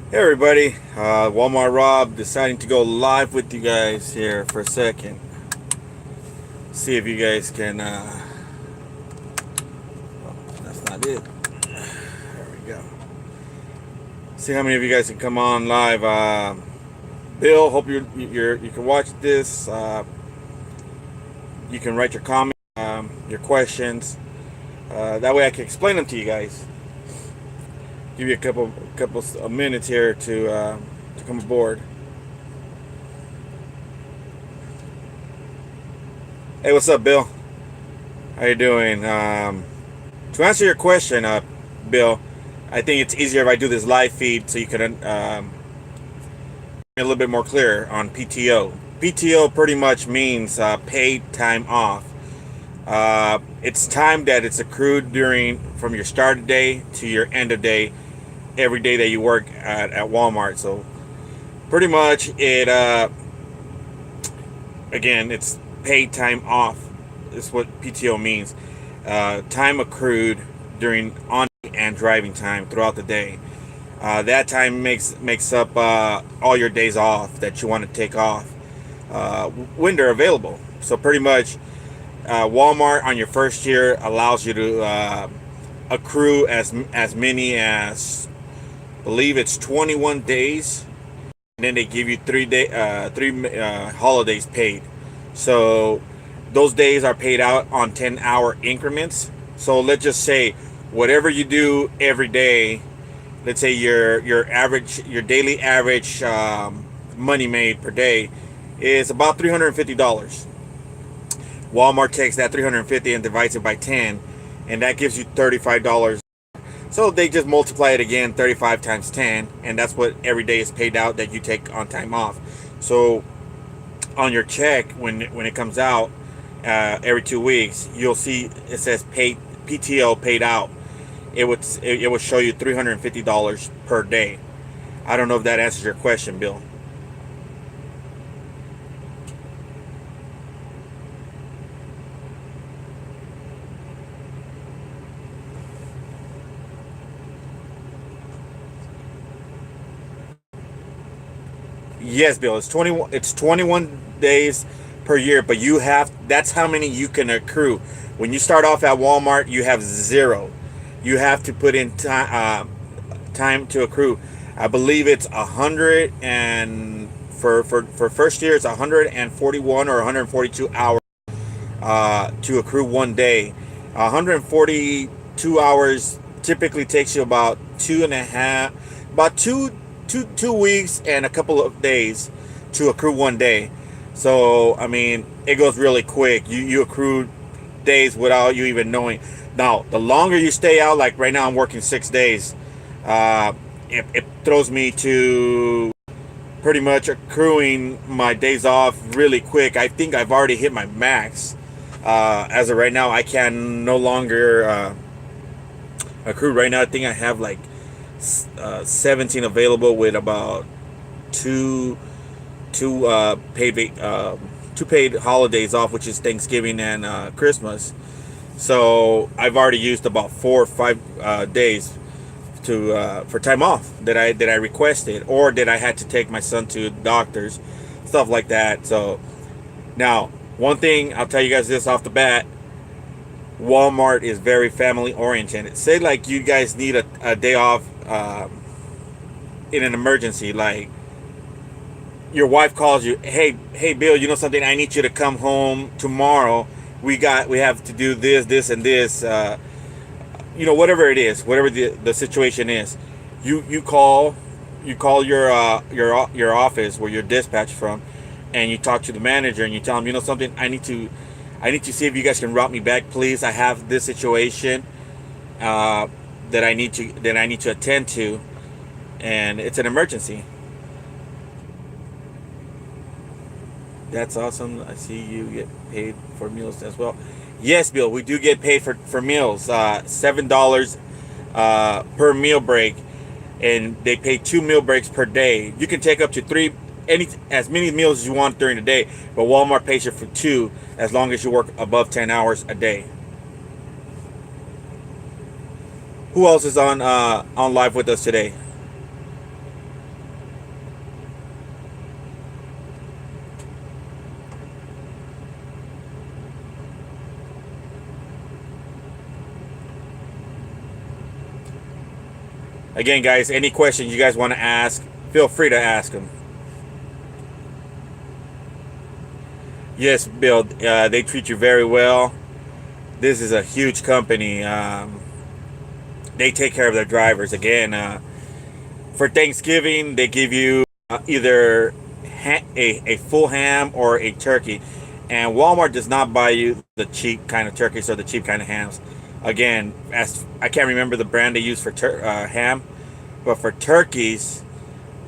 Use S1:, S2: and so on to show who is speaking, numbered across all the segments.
S1: Hey everybody, Walmart Rob deciding to go live with you guys here for a second. See if you guys can, that's not it. There we go. See how many of you guys can come on live. Bill, hope you can watch this. You can write your comments, your questions. That way I can explain them to you guys. Give you a couple of minutes here to come aboard. Hey, what's up, Bill? How you doing? To answer your question, Bill, I think it's easier if I do this live feed so you can be a little bit more clear on PTO. PTO pretty much means paid time off. It's time that it's accrued during from your start of day to your end of day, every day that you work at Walmart. So pretty much it again, it's paid time off. Is what PTO means. Time accrued during on and driving time throughout the day. That time makes up all your days off that you want to take off when they're available. So pretty much, Walmart on your first year allows you to accrue as many as, I believe it's 21 days, and then they give you three holidays paid. So those days are paid out on 10-hour increments. So let's just say whatever you do every day, let's say your daily average money made per day is about $350. Walmart takes that 350 and divides it by 10, and that gives you $35. So they just multiply it again, 35 times 10, and that's what every day is paid out that you take on time off. So on your check, when it comes out every 2 weeks, you'll see it says paid PTO paid out. It would show you $350 per day. I don't know if that answers your question, Bill. Yes, Bill. It's 21 days per year, but that's how many you can accrue. When you start off at Walmart, you have zero. You have to put in time to accrue. I believe it's 100, and for first year it's 141 or 142 hours to accrue one day. 142 hours typically takes you about about two weeks and a couple of days to accrue one day. So I mean, it goes really quick. You accrue days without you even knowing. Now, the longer you stay out, like right now, I'm working 6 days. It throws me to pretty much accruing my days off really quick. I think I've already hit my max. As of right now, I can no longer accrue. Right now, I think I have like 17 available with about two two paid holidays off, which is Thanksgiving and Christmas. So I've already used about 4 or 5 days to for time off that I requested, or that I had to take my son to doctors, stuff like that. So now, one thing I'll tell you guys this off the bat: Walmart is very family oriented. Say like you guys need a day off in an emergency, like your wife calls you, hey Bill, you know something, I need you to come home tomorrow. We have to do this and this, whatever it is, whatever the situation is. You call your office where you're dispatched from, and you talk to the manager and you tell them, you know something, I need to see if you guys can route me back, please. I have this situation that I need to attend to, and it's an emergency. That's awesome. I see you get paid for meals as well. Yes, Bill, we do get paid for meals. $7 per meal break, and they pay 2 meal breaks per day. You can take up to as many meals as you want during the day, but Walmart pays you for 2 as long as you work above 10 hours a day. Who else is on live with us today? Again, guys, any questions you guys want to ask, feel free to ask them. Yes, Bill, they treat you very well. This is a huge company. They take care of their drivers. Again, for Thanksgiving, they give you either a full ham or a turkey. And Walmart does not buy you the cheap kind of turkeys or the cheap kind of hams. Again, as I can't remember the brand they use for ham, but for turkeys,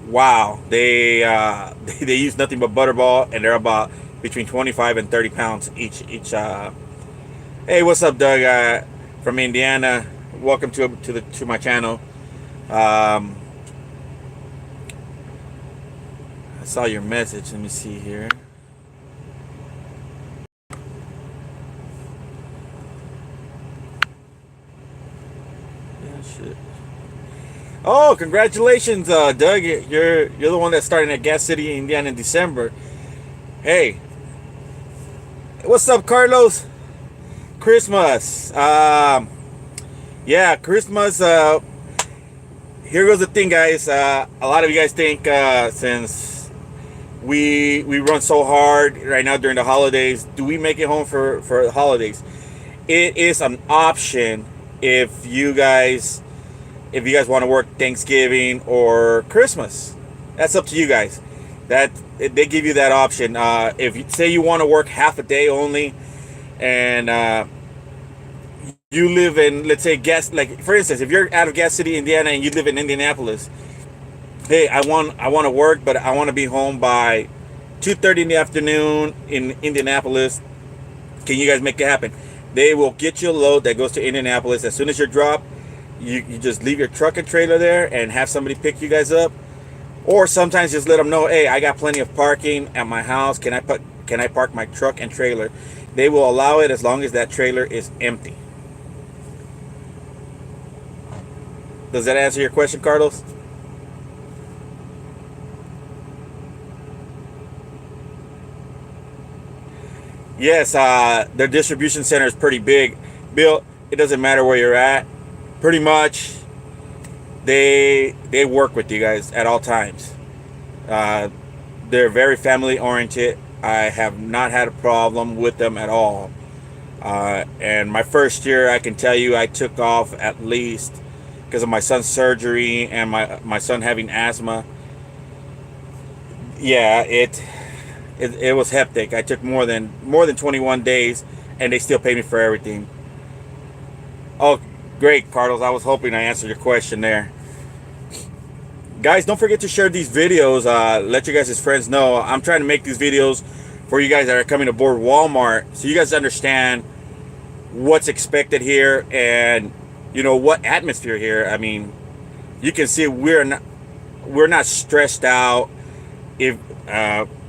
S1: wow, they they use nothing but butterball, and they're about between 25 and 30 pounds each. Hey, what's up, Doug? From Indiana. Welcome to my channel. I saw your message. Let me see here. Yeah, shit. Oh, congratulations, Doug. You're the one that's starting at Gas City, Indiana in December. Hey, what's up, Carlos? Christmas. Yeah, Christmas. Here goes the thing, guys. A lot of you guys think since we run so hard right now during the holidays, do we make it home for the holidays? It is an option if you guys want to work Thanksgiving or Christmas. That's up to you guys. That they give you that option. If you say you want to work half a day only, and you live in, let's say, like for instance, if you're out of Gas City, Indiana, and you live in Indianapolis, hey, I want to work, but I want to be home by 2:30 in the afternoon in Indianapolis. Can you guys make it happen? They will get you a load that goes to Indianapolis. As soon as you're dropped, you just leave your truck and trailer there and have somebody pick you guys up. Or sometimes just let them know, hey, I got plenty of parking at my house. Can I park my truck and trailer? They will allow it as long as that trailer is empty. Does that answer your question, Carlos? Yes, their distribution center is pretty big. Bill, it doesn't matter where you're at. Pretty much, they work with you guys at all times. They're very family oriented. I have not had a problem with them at all. And my first year, I can tell you, I took off at least because of my son's surgery and my son having asthma. Yeah, it was hectic. I took more than 21 days, and they still paid me for everything. Oh, great, Carlos. I was hoping I answered your question there. Guys, don't forget to share these videos. Let your guys' friends know. I'm trying to make these videos for you guys that are coming aboard Walmart, so you guys understand what's expected here and what atmosphere here. I mean, you can see we're not stressed out if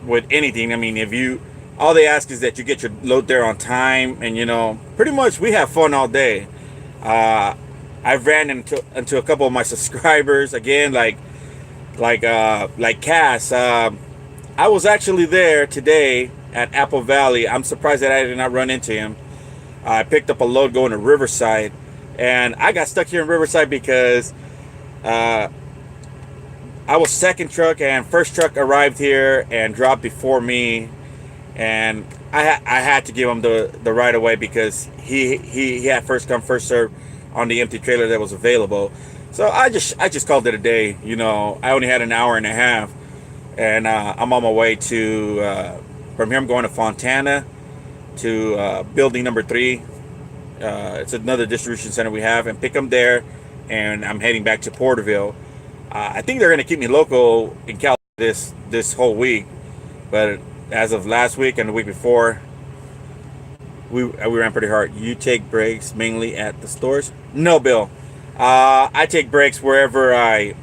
S1: with anything. I mean, all they ask is that you get your load there on time, and pretty much we have fun all day. I've ran into a couple of my subscribers again, like Cass. I was actually there today at Apple Valley. I'm surprised that I did not run into him. I picked up a load going to Riverside, and I got stuck here in Riverside because I was second truck, and first truck arrived here and dropped before me, and I had to give him the right of way because he had first come first serve on the empty trailer that was available. So I just called it a day. I only had an hour and a half, and I'm on my way to from here. I'm going to Fontana to building number 3. It's another distribution center we have, and pick them there, and I'm heading back to Porterville. I think they're going to keep me local in California this whole week, but as of last week and the week before, we ran pretty hard. You take breaks mainly at the stores? No, Bill. I take breaks wherever I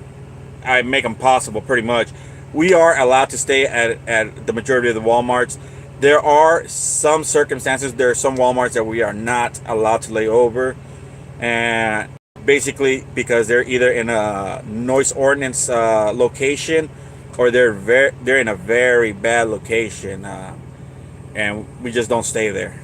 S1: make them possible, pretty much. We are allowed to stay at the majority of the Walmarts. There are some circumstances. There are some Walmarts that we are not allowed to lay over, and basically because they're either in a noise ordinance location, or they're in a very bad location, and we just don't stay there.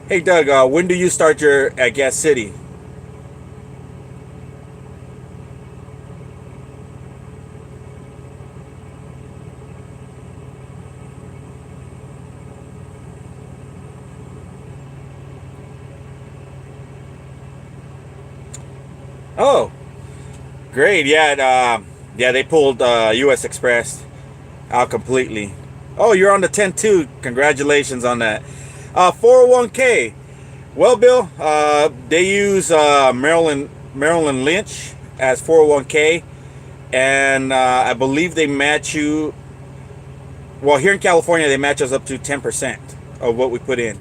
S1: Hey Doug, when do you start your at Gas City? Oh, great. Yeah, yeah, they pulled U.S. Express out completely. Oh, you're on the 10 too. Congratulations on that. 401k. Well, Bill, they use Maryland Lynch as 401k, and I believe they match you. Well, here in California, they match us up to 10% of what we put in.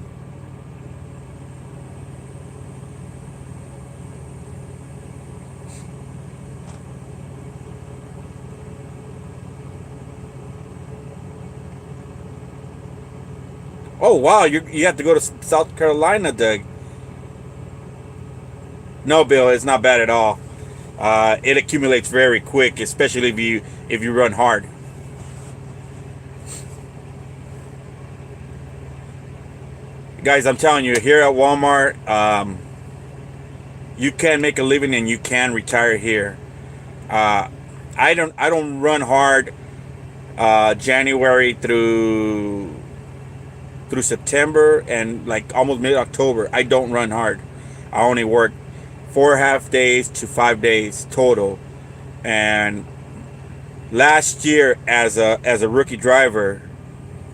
S1: Oh wow, you have to go to South Carolina, Doug. No, Bill, it's not bad at all. It accumulates very quick, especially if you run hard. Guys, I'm telling you, here at Walmart, you can make a living and you can retire here. Uh, I don't run hard January through September and like almost mid October. I don't run hard. I only work 4.5 days to 5 days total. And last year, as a rookie driver,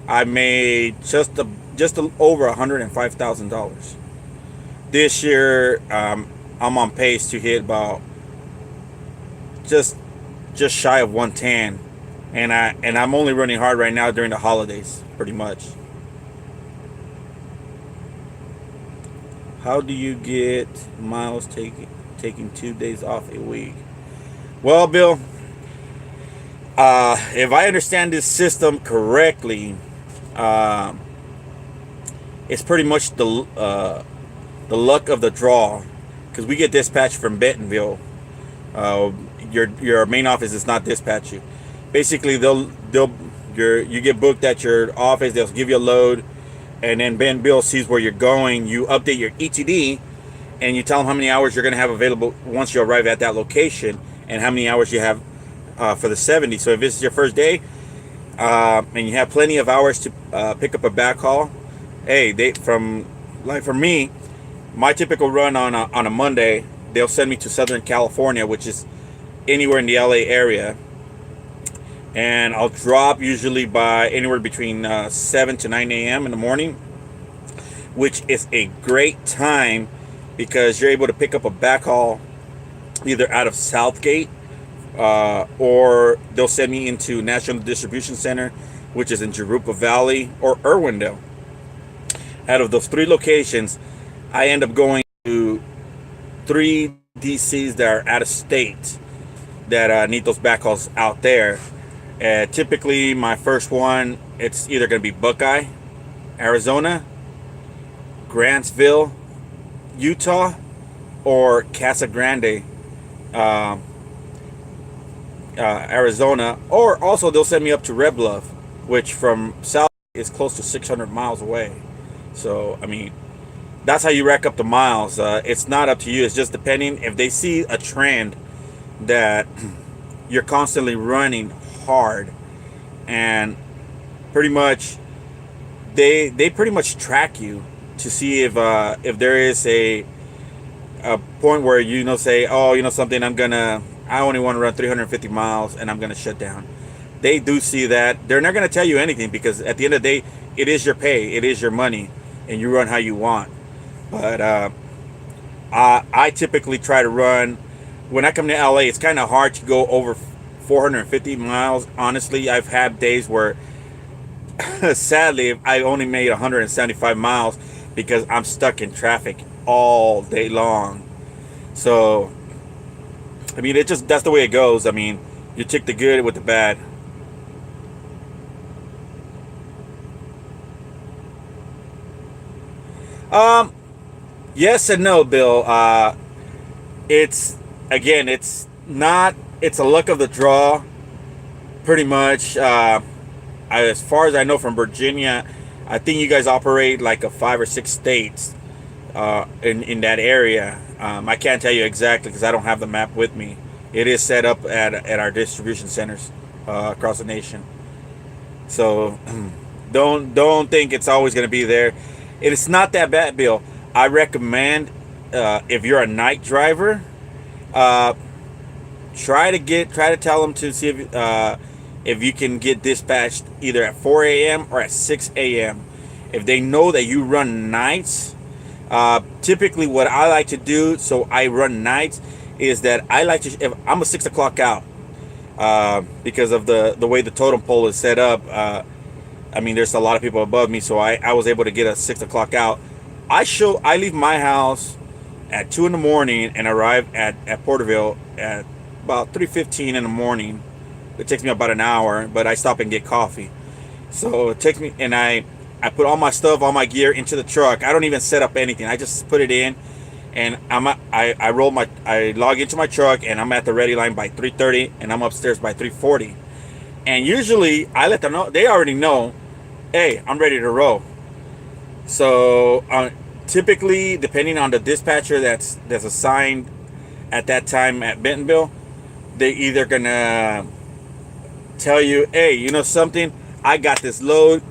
S1: I made over $105,000. This year, I'm on pace to hit about just just shy of 110, and I'm only running hard right now during the holidays, pretty much. How do you get miles taking 2 days off a week? Well, Bill, if I understand this system correctly, uh, it's pretty much the luck of the draw, because we get dispatched from Bentonville. Uh, your main office is not dispatch you. Basically, you get booked at your office. They'll give you a load, and then Ben Bill sees where you're going. You update your ETD, and you tell them how many hours you're going to have available once you arrive at that location, and how many hours you have for the 70. So if this is your first day, and you have plenty of hours to pick up a backhaul, hey, they from like for me, my typical run on a Monday, they'll send me to Southern California, which is anywhere in the LA area, and I'll drop usually by anywhere between 7 to 9 a.m. in the morning, which is a great time because you're able to pick up a backhaul either out of Southgate, or they'll send me into National Distribution Center, which is in Jurupa Valley, or Irwindale. Out of those three locations, I end up going to three DCs that are out of state that need those backhauls out there. Typically, my first one, it's either going to be Buckeye, Arizona, Grantsville, Utah, or Casa Grande, uh, Arizona. Or also, they'll send me up to Red Bluff, which from south is close to 600 miles away. So, I mean, that's how you rack up the miles. It's not up to you. It's just depending if they see a trend that you're constantly running hard, and pretty much they pretty much track you to see if there is a point where say, oh, something, I only want to run 350 miles and I'm gonna shut down. They do see that. They're not gonna tell you anything because at the end of the day, it is your pay, it is your money, and you run how you want. But I typically try to run. When I come to LA, it's kind of hard to go over 450 miles. Honestly, I've had days where, sadly, I only made 175 miles because I'm stuck in traffic all day long. So, I mean, that's the way it goes. I mean, you take the good with the bad. Um, yes and no, Bill. It's it's not. It's a luck of the draw, pretty much. As far as I know from Virginia, I think you guys operate like a 5 or 6 states. in that area. I can't tell you exactly because I don't have the map with me. It is set up at our distribution centers across the nation. So don't think it's always going to be there. It's not that bad, Bill. I recommend if you're a night driver, uh, try to tell them to see if you can get dispatched either at 4 a.m. or at 6 a.m. If they know that you run nights, typically what I like to do, so I run nights, is that I like to, if I'm a 6 o'clock out, because of the way the totem pole is set up. I mean, there's a lot of people above me, so I was able to get a 6 o'clock out. I leave my house at 2 in the morning and arrive at Porterville at about 3:15 in the morning. It takes me about an hour, but I stop and get coffee. So it takes me, and I put all my stuff, all my gear into the truck. I don't even set up anything. I just put it in, and I log into my truck, and I'm at the ready line by 3:30, and I'm upstairs by 3:40. And usually I let them know. They already know, hey, I'm ready to roll. So typically, depending on the dispatcher that's assigned at that time at Bentonville, they either gonna tell you, hey, you know something, I got this load.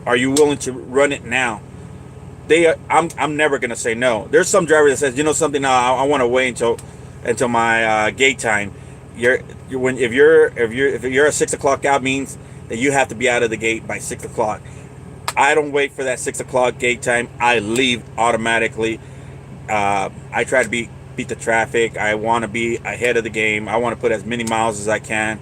S1: Are you willing to run it now? I'm never gonna say no. There's some driver that says, you know something, I want to wait until my gate time. If you're a 6 o'clock out, means that you have to be out of the gate by 6 o'clock. I don't wait for that 6 o'clock gate time. I leave automatically. I try to beat the traffic. I want to be ahead of the game. I want to put as many miles as I can.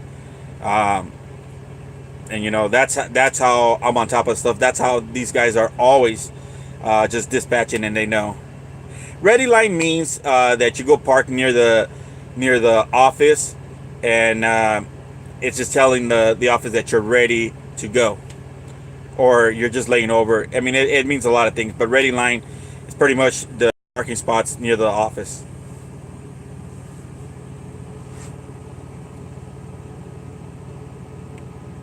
S1: And you know, that's how I'm on top of stuff. That's how these guys are always just dispatching, and they know. Ready line means that you go park near the office, and it's just telling the office that you're ready to go, or you're just laying over. I mean, it means a lot of things, but ready line is pretty much the parking spots near the office.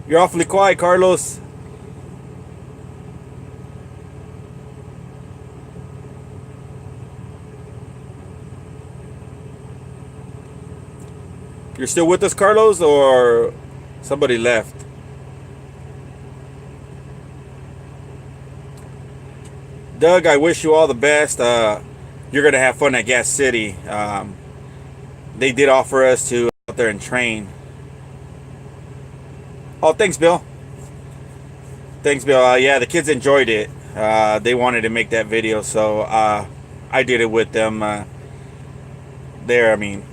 S1: You're awfully quiet, Carlos. You're still with us, Carlos, or somebody left? Doug, I wish you all the best. You're going to have fun at Gas City. They did offer us to go out there and train. Oh, thanks, Bill. Thanks, Bill. Yeah, the kids enjoyed it. They wanted to make that video, so I did it with them. I mean,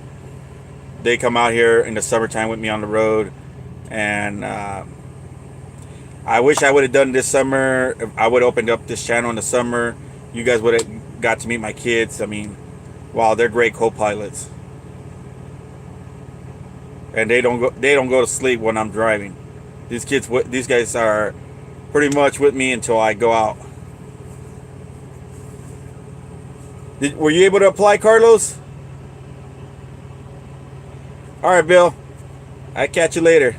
S1: they come out here in the summertime with me on the road, and I wish I would have done this summer. I would have opened up this channel in the summer. You guys would have got to meet my kids. I mean, wow, they're great co-pilots, and they don't go to sleep when I'm driving. These guys are pretty much with me until I go out. Were you able to apply, Carlos? All right, Bill. I'll catch you later.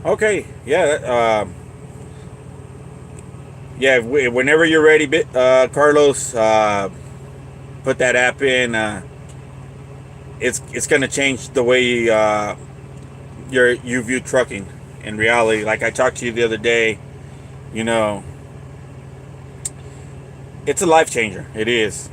S1: Okay, yeah, yeah. Whenever you're ready, Carlos, put that app in. It's gonna change the way you view trucking in reality. Like I talked to you the other day, you know, it's a life changer. It is.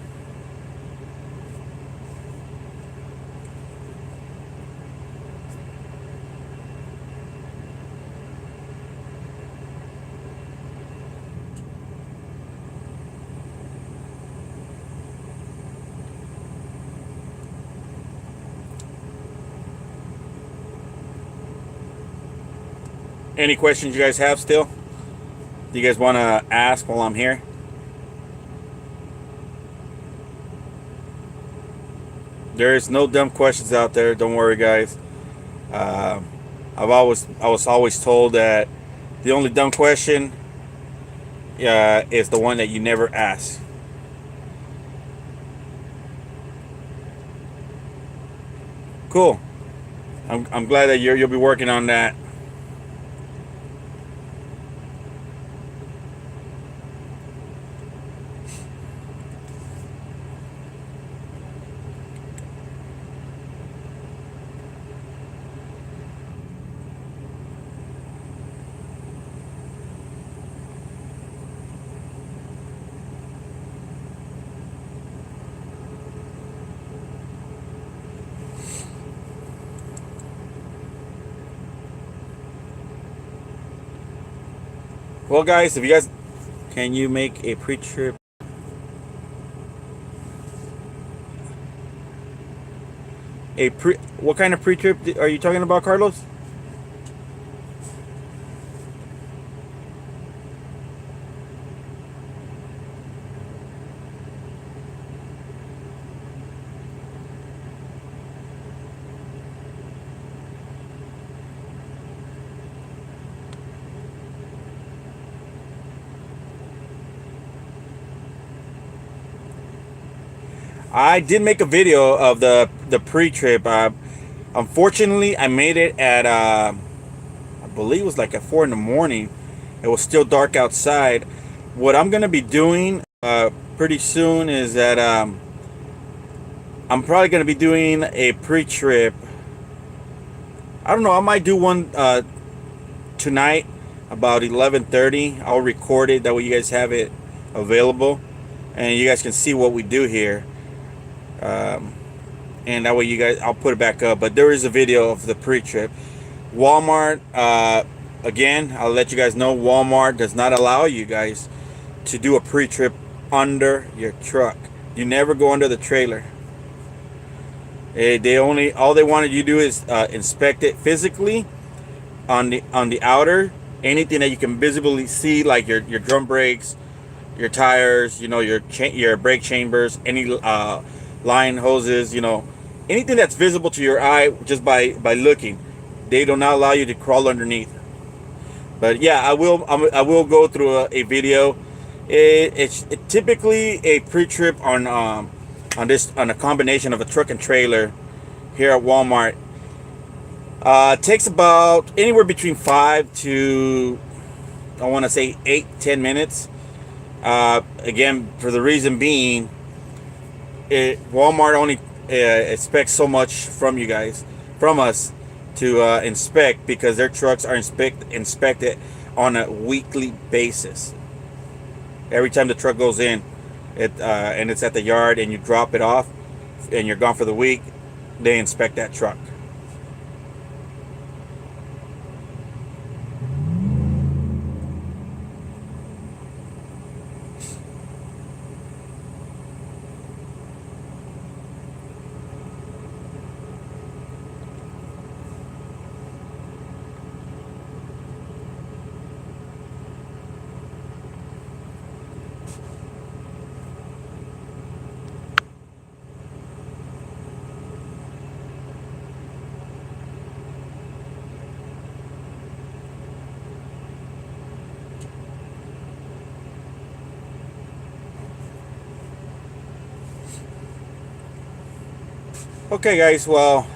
S1: Any questions you guys have still? Do you guys want to ask while I'm here? There's no dumb questions out there. Don't worry, guys. Uh, I was always told that the only dumb question is the one that you never ask. Cool. I'm glad that you'll be working on that. Well, guys, if you guys can you make a pre-trip what kind of pre-trip are you talking about, Carlos? I did make a video of the pre-trip. Unfortunately, I made it at I believe it was like at 4 in the morning. It was still dark outside. What I'm gonna be doing pretty soon is that I'm probably gonna be doing a pre-trip. I don't know. I might do one tonight about 11:30. I'll record it. That way you guys have it available, and you guys can see what we do here. Um, and that way you guys, I'll put it back up. But there is a video of the pre-trip. Walmart, again, I'll let you guys know, Walmart does not allow you guys to do a pre-trip under your truck. You never go under the trailer. They only, all they wanted you to do is inspect it physically on the outer. Anything that you can visibly see, like your drum brakes, your tires, you know, your brake chambers, any line hoses, you know, anything that's visible to your eye just by looking. They do not allow you to crawl underneath. But yeah, I will go through a video. It's typically a pre-trip on a combination of a truck and trailer here at Walmart. It takes about anywhere between 5 to, I want to say 8-10 minutes. Again, for the reason being, Walmart only expects so much from you guys, from us, to inspect, because their trucks are inspected on a weekly basis. Every time the truck goes in, and it's at the yard, and you drop it off, and you're gone for the week, they inspect that truck. Okay, guys. Well,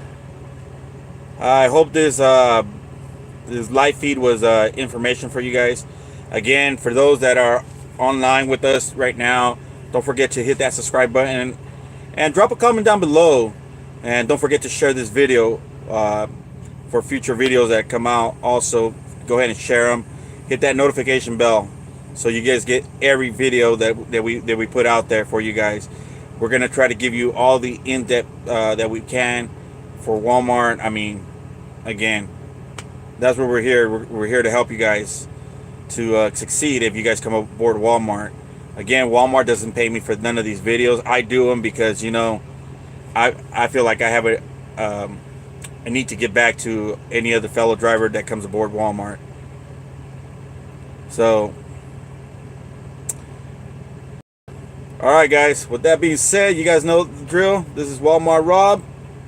S1: I hope this live feed was information for you guys. Again, for those that are online with us right now, don't forget to hit that subscribe button and drop a comment down below. And don't forget to share this video for future videos that come out. Also, go ahead and share them. Hit that notification bell so you guys get every video that we put out there for you guys. We're gonna try to give you all the in-depth that we can for Walmart. I mean, again, that's what we're here. We're here to help you guys to succeed if you guys come aboard Walmart. Again, Walmart doesn't pay me for none of these videos. I do them because, you know, I feel like I have a need to get back to any other fellow driver that comes aboard Walmart. So, all right, guys. With that being said, you guys know the drill. This is Walmart Rob.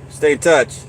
S1: Stay in touch.